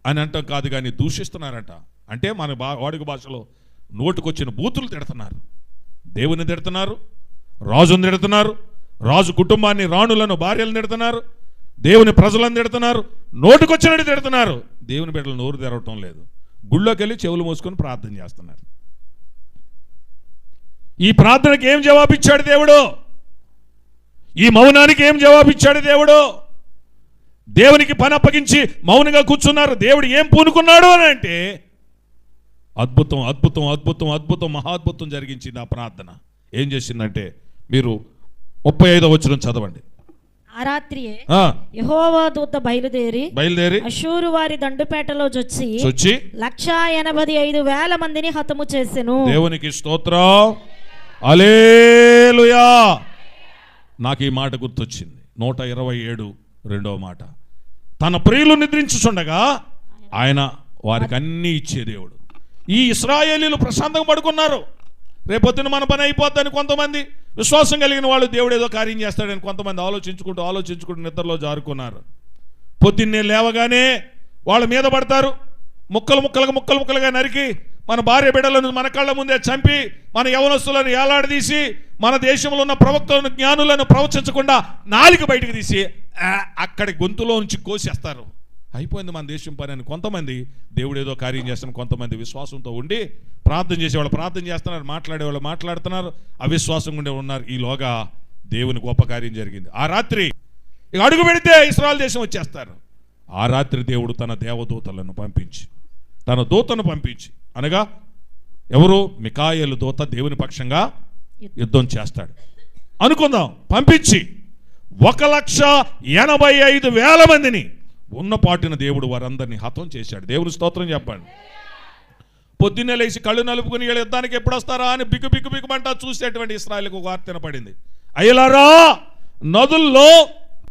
అని అంటాం కాదు, కానీ దూషిస్తున్నారట. అంటే మన వాడుక భాషలో నోటుకొచ్చిన బూతులు తిడుతున్నారు. దేవుని తిడుతున్నారు, రాజుని తిడుతున్నారు, రాజు కుటుంబాన్ని, రాణులను, భార్యలను తిడుతున్నారు, దేవుని ప్రజలను తిడుతున్నారు, నోటుకొచ్చినట్టు తిడుతున్నారు. దేవుని బిడ్డలు నోరు తెరవటం లేదు. గుళ్ళోకి వెళ్ళి చెవులు మూసుకొని ప్రార్థన చేస్తున్నారు. ఈ ప్రార్థనకి ఏం జవాబిచ్చాడు దేవుడు? ఈ మౌనానికి ఏం జవాబిచ్చాడు దేవుడు? దేవునికి పని అప్పగించి మౌనంగా కూర్చున్నారు. దేవుడు ఏం పూనుకున్నాడు అని అంటే అద్భుతం, అద్భుతం, అద్భుతం, అద్భుతం, మహాద్భుతం జరిగించింది ఆ ప్రార్థన. ఏం చేసిందంటే మీరు 35వ వచనం చదవండి. ఆ రాత్రియే యెహోవా దూత బయలుదేరి అష్షూరు వారి దండుపేటలో జొచ్చి 185,000 మందిని హతము చేసెను. దేవునికి స్తోత్రం, హల్లెలూయా. నాకు ఈ మాట గుర్తొచ్చింది. 127 రెండవ మాట. తన ప్రియులు నిద్రించుచుండగా ఆయన వారికి అన్నీ ఇచ్చే దేవుడు. ఈ ఇశ్రాయేలీలు ప్రశాంతంగా పడుకున్నారు. రేపొద్దున మన పని అయిపోద్దని కొంతమంది, విశ్వాసం కలిగిన వాళ్ళు దేవుడు ఏదో కార్యం చేస్తాడని కొంతమంది ఆలోచించుకుంటూ నిద్రలో జారుకున్నారు. పొద్దున్నే లేవగానే వాళ్ళ మీద పడతారు. ముక్కలుగా నరికి మన భార్య బిడ్డలను మన కళ్ళ ముందే చంపి, మన యవనస్తులను ఏలాడదీసి, మన దేశంలో ఉన్న ప్రవక్తలను, జ్ఞానులను ప్రవచించకుండా నాలుక బయటకు తీసి అక్కడి గొంతులో నుంచి కోసేస్తారు. అయిపోయింది మన దేశం పని అని కొంతమంది దేవుడు ఏదో కార్యం చేస్తాను, కొంతమంది విశ్వాసంతో ఉండి ప్రార్థన చేసేవాళ్ళు ప్రార్థన చేస్తున్నారు, మాట్లాడేవాళ్ళు మాట్లాడుతున్నారు, అవిశ్వాసంగా ఉండే ఉన్నారు. ఈలోగా దేవుని గొప్ప కార్యం జరిగింది. ఆ రాత్రి ఇక అడుగు పెడితే ఇశ్రాయేలు దేశం వచ్చేస్తారు. ఆ రాత్రి దేవుడు తన దేవదూతలను పంపించి, తన దూతను పంపించి, అనగా ఎవరు? మికాయేలు దూత దేవుని పక్షంగా యుద్ధం చేస్తాడు అనుకుందాం. పంపించి 185,000 మందిని ఉన్నపాటిన దేవుడు వారందరినీ హతం చేశాడు. దేవుని స్తోత్రం చెప్పండి. పొద్దున్నే లేచి కళ్ళు నలుపుకుని వీళ్ళ యుద్ధానికి ఎప్పుడు వస్తారా అని బిక్కుమంటా చూసేటువంటి ఇశ్రాయేలుకు వార్త వినపడింది. అయ్యలారా, నదుల్లో